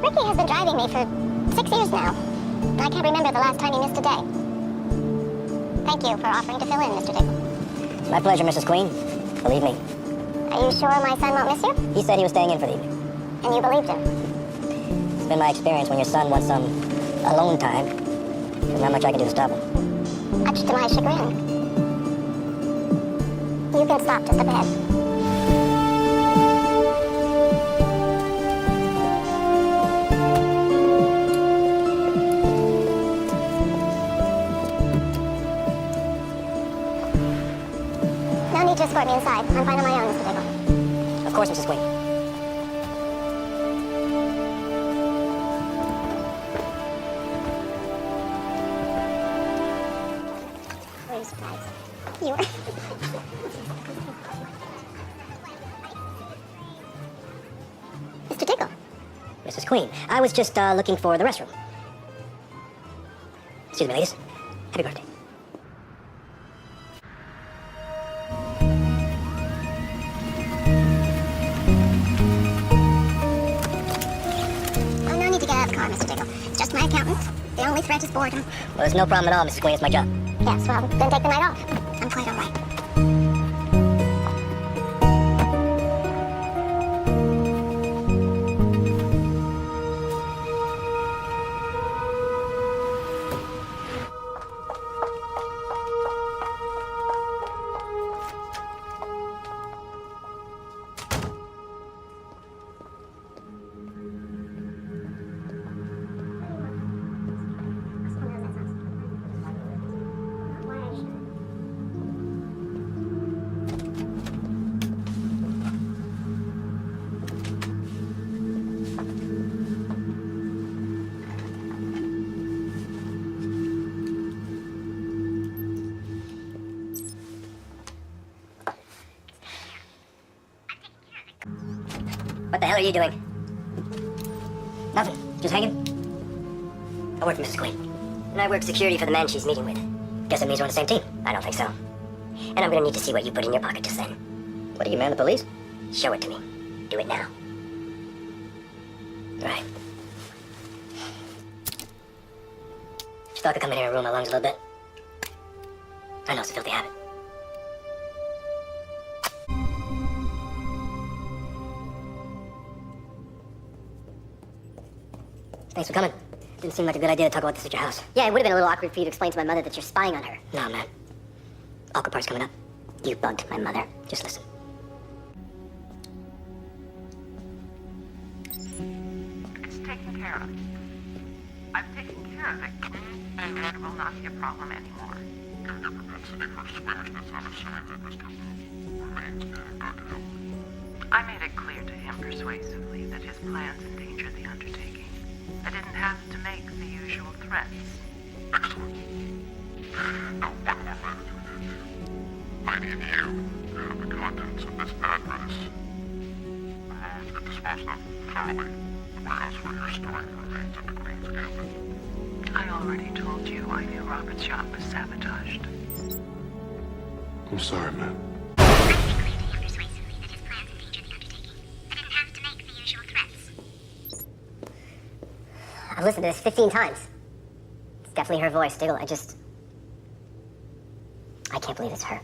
Ricky has been driving me for 6 years now. I can't remember the last time he missed a day. Thank you for offering to fill in, Mr. Diggle. My pleasure, Mrs. Queen. Believe me. Are you sure my son won't miss you? He said he was staying in for the evening. And you believed him? It's been my experience when your son wants some alone time, there's not much I can do to stop him. Much to my chagrin. You can stop just a bit. No need to escort me inside. I'm fine on my own, Mr. Diggle. Of course, Mrs. Queen. Were you surprised? You were. Mr. Diggle. Mrs. Queen, I was just looking for the restroom. Excuse me, ladies. Happy birthday. Oh, no need to get out of the car, Mr. Diggle. It's just my accountant. The only threat is boredom. Well, there's no problem at all, Mrs. Queen. It's my job. Yes, well, then take the night off. I'm quite all right. What the hell are you doing? Nothing. Just hanging? I work for Mrs. Queen. And I work security for the man she's meeting with. Guess it means we're on the same team. I don't think so. And I'm gonna need to see what you put in your pocket just then. What are you, man, the police? Show it to me. Do it now. Right. Just thought I could come in here and ruin my lungs a little bit. I know it's a filthy habit. Thanks for coming. Didn't seem like a good idea to talk about this at your house. Yeah, it would have been a little awkward for you to explain to my mother that you're spying on her. No, man. Awkward part's coming up. You bugged my mother. Just listen. It's taken care of. I've taken care of it, and it will not be a problem anymore. Given your propensity for squeamishness, I'm assuming that Mr. Wu remains in good health. I made it clear to him persuasively that his plans endanger the undertaking. I didn't have to make the usual threats. Excellent. Now, one more matter to attend to. I need you to have the contents of this address removed and disposed of thoroughly. The warehouse where you're storing the remains of the Queen's Gambit. I already told you I knew Robert's shop was sabotaged. I'm sorry, man. I've listened to this 15 times. It's definitely her voice, Diggle. I can't believe it's her.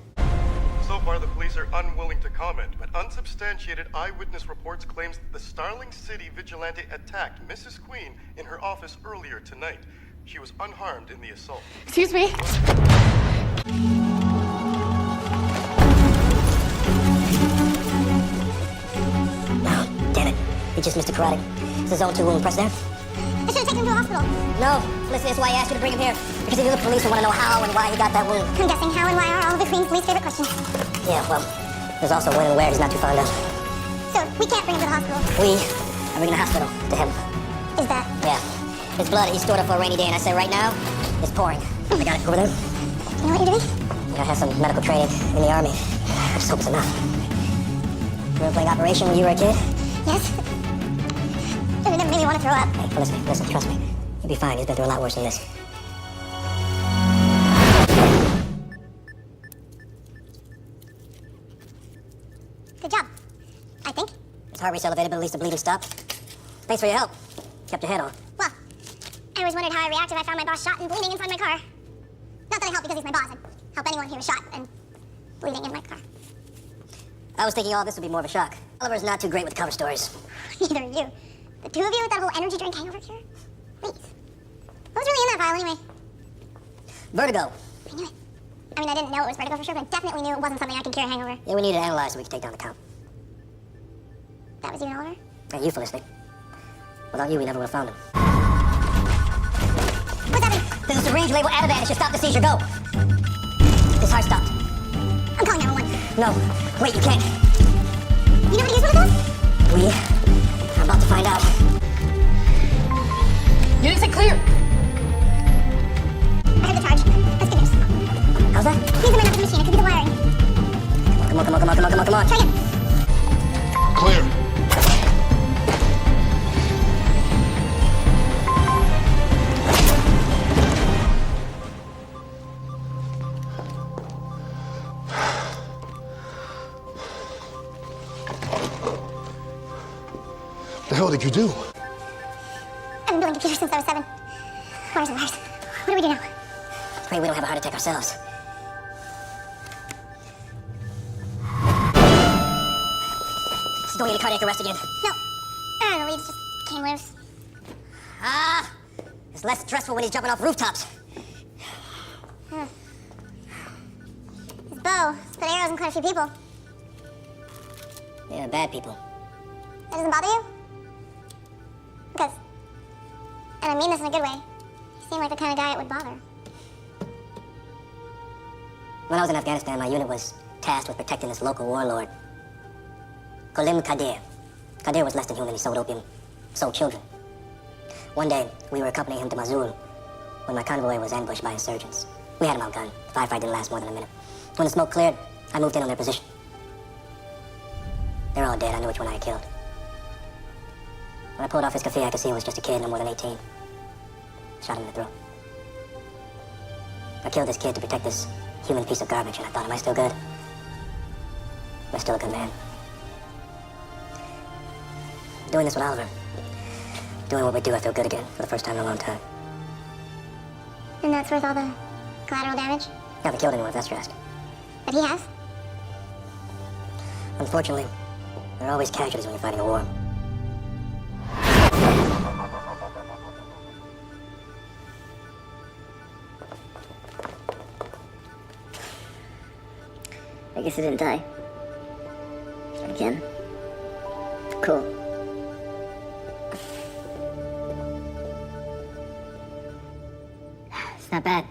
So far, the police are unwilling to comment, but unsubstantiated eyewitness reports claims that the Starling City vigilante attacked Mrs. Queen in her office earlier tonight. She was unharmed in the assault. Excuse me? Oh, damn it. He just missed a karate. Is the zone 2 wound press there? I should have taken him to the hospital. No. Listen, that's why I asked you to bring him here. Because if the police will want to know how and why he got that wound. I'm guessing how and why are all of the Queen's least favorite questions. Yeah, well, there's also when and where he's not too fond of. So, we can't bring him to the hospital. We are bringing the hospital to him. Is that... Yeah. His blood, he's stored up for a rainy day, and I say right now, it's pouring. I got it over there. You know what you're doing? I had some medical training in the Army. I just hope it's enough. You were playing Operation when you were a kid? Yes. It never made me want to throw up. Hey, listen, trust me. You'll be fine. He's been through a lot worse than this. Good job. I think. His heart rate's elevated, but at least the bleeding stopped. Thanks for your help. Kept your head on. Well, I always wondered how I'd react if I found my boss shot and bleeding inside my car. Not that I help because he's my boss. I'd help anyone who was shot and bleeding in my car. I was thinking all this would be more of a shock. Oliver's not too great with cover stories. Neither are you. The two of you with that whole energy drink hangover cure? Please. What was really in that vial anyway? Vertigo. I knew it. I mean, I didn't know it was vertigo for sure, but I definitely knew it wasn't something I could cure a hangover. Yeah, we need to analyze so we can take down the count. That was you and Oliver? And you, Felicity. Without you, we never would have found him. What's happening? There's a syringe labeled Ativan. It should stop the seizure. Go. His heart stopped. I'm calling 911. No. Wait, you can't. You know how to use one of those? We are about to find out. You didn't say clear. I heard the charge. That's good news. How's that? Needs to run up the machine. It could be the wiring. Come on. Try again. Clear. The hell did you do? I've been building computers since I was 7. Wires and wires. What do we do now? Pray we don't have a heart attack ourselves. Don't get a cardiac arrest again. No. The leads just came loose. Ah! It's less stressful when he's jumping off rooftops. His bow spit arrows in quite a few people. Yeah, bad people. That doesn't bother you? Because, and I mean this in a good way, you seem like the kind of guy it would bother. When I was in Afghanistan, my unit was tasked with protecting this local warlord. Kolim Kadir. Kadir was less than human. He sold opium, sold children. One day, we were accompanying him to Mosul when my convoy was ambushed by insurgents. We had him outgunned. The firefight didn't last more than a minute. When the smoke cleared, I moved in on their position. They're all dead. I knew which one I had killed. When I pulled off his keffiyeh, I could see he was just a kid, no more than 18. Shot him in the throat. I killed this kid to protect this human piece of garbage, and I thought, am I still good? Am I still a good man? Doing this with Oliver. Doing what we do, I feel good again, for the first time in a long time. And that's worth all the collateral damage? I haven't killed anyone, if that's your ask. But he has? Unfortunately, there are always casualties when you're fighting a war. I guess I didn't die. Again? Cool. It's not bad.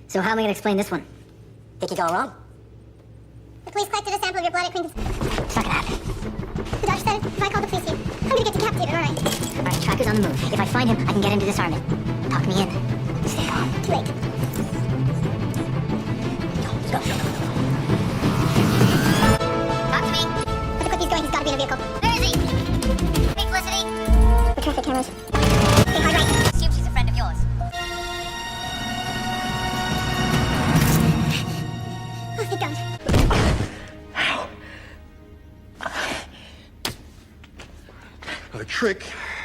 So how am I gonna explain this one? Think you got it wrong? The police collected a sample of your blood at Queen's. It's not gonna happen. The doctor said if I call the police here, I'm gonna get decapitated, aren't I? Alright, Tracker's on the move. If I find him, I can get him to disarm it. Talk me in. Stay calm. Too late. Let's go. Talk to me. With the clip he's going, he's gotta be in a vehicle. Where is he? Hey, Felicity. The traffic cameras. Okay, hard right. Assume she's a friend of yours. Oh, thank God. The trick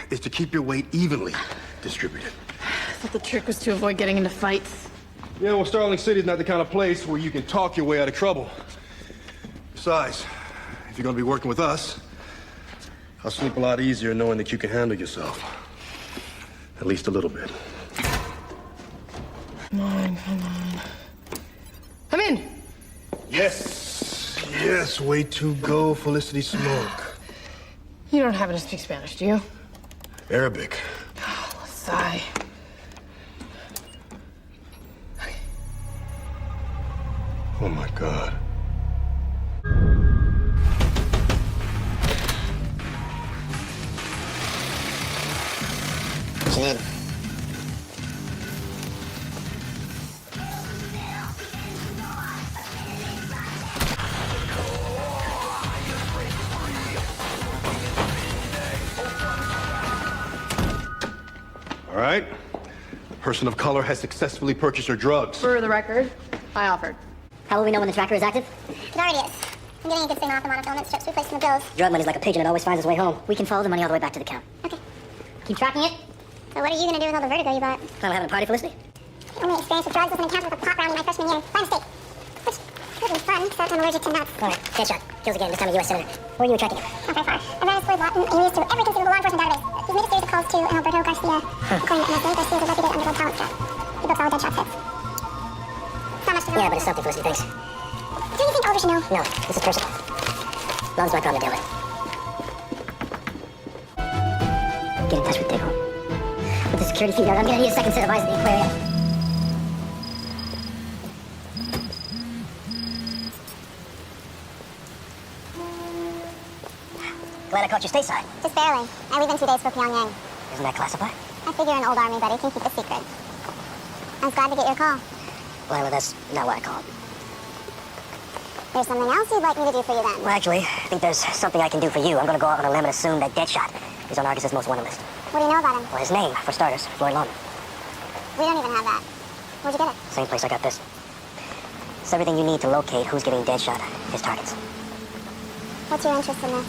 is to keep your weight evenly distributed. I thought the trick was to avoid getting into fights. Yeah, well, Starling City's not the kind of place where you can talk your way out of trouble. Besides, if you're gonna be working with us, I'll sleep a lot easier knowing that you can handle yourself. At least a little bit. Come on, come on. Come in. Yes, way to go, Felicity Smoke. You don't happen to speak Spanish, do you? Arabic. Sigh. Oh my God. What you need? All right. Person of color has successfully purchased her drugs. For the record, I offered. How will we know when the tracker is active? It already is. I'm getting a good signal off the monofilament strips we placed in the bills. Drug money's like a pigeon, it always finds its way home. We can follow the money all the way back to the count. Okay. Keep tracking it. So what are you gonna do with all the vertigo you bought? I'm having a party, Felicity? My only experience with drugs was an encounter with a pot round in my freshman year by mistake. Which could be fun, except I'm allergic to nuts. Alright, Deadshot. Kills again, this time a U.S. Senator. Where are you attracting him? Not very far. A very exploit Latin and used through every conceivable law enforcement database. He's made a series of calls to an Alberto Garcia. According to NSA, Garcia is a reputed underworld talent star. He books all Deadshot hits. Not much to know. Yeah, but it's something, Felicity, thanks. Do you think Oliver should know? No, this is personal. Lon's my problem to deal with. Get in touch with Diggle. With the security feed, I'm gonna need a second set of eyes at the aquarium. Glad I caught you stateside. Just barely. I leave in 2 days for Pyongyang. Isn't that classified? I figure an old army buddy can keep a secret. I was glad to get your call. Well, that's not what I called. There's something else you'd like me to do for you then? Well, actually, I think there's something I can do for you. I'm gonna go out on a limb and assume that Deadshot is on Argus's most wanted list. What do you know about him? Well, his name, for starters, Floyd Lawman. We don't even have that. Where'd you get it? Same place I got this. It's everything you need to locate who's giving Deadshot his targets. What's your interest in this?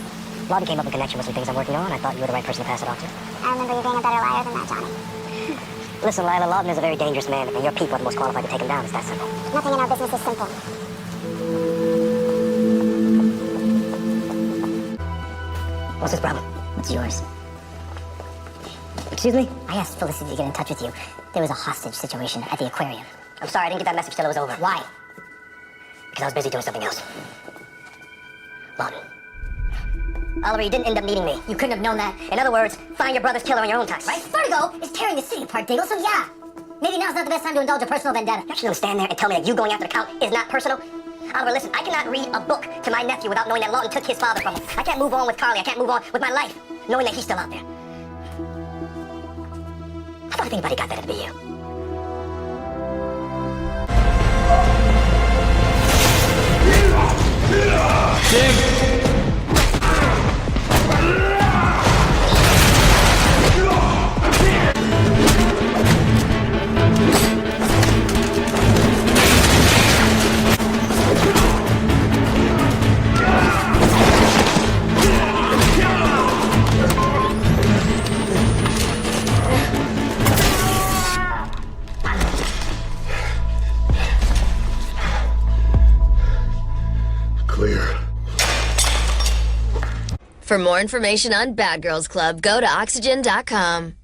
Lawman came up in connection with some things I'm working on. I thought you were the right person to pass it on to. I remember you being a better liar than that, Johnny. Listen, Lila, Lawton is a very dangerous man, and your people are the most qualified to take him down. It's that simple. Nothing in our business is simple. What's his problem? What's yours? Excuse me? I asked Felicity to get in touch with you. There was a hostage situation at the aquarium. I'm sorry, I didn't get that message till it was over. Why? Because I was busy doing something else. Lawton. Oliver, you didn't end up meeting me. You couldn't have known that. In other words, find your brother's killer on your own time, right? Vertigo is tearing the city apart, Diggle, so yeah. Maybe now's not the best time to indulge a personal vendetta. You're just gonna stand there and tell me that you going after the count is not personal? Oliver, listen, I cannot read a book to my nephew without knowing that Lawton took his father from him. I can't move on with Carly. I can't move on with my life knowing that he's still out there. I thought if anybody got that, it'd be you. Clear. For more information on Bad Girls Club, go to Oxygen.com.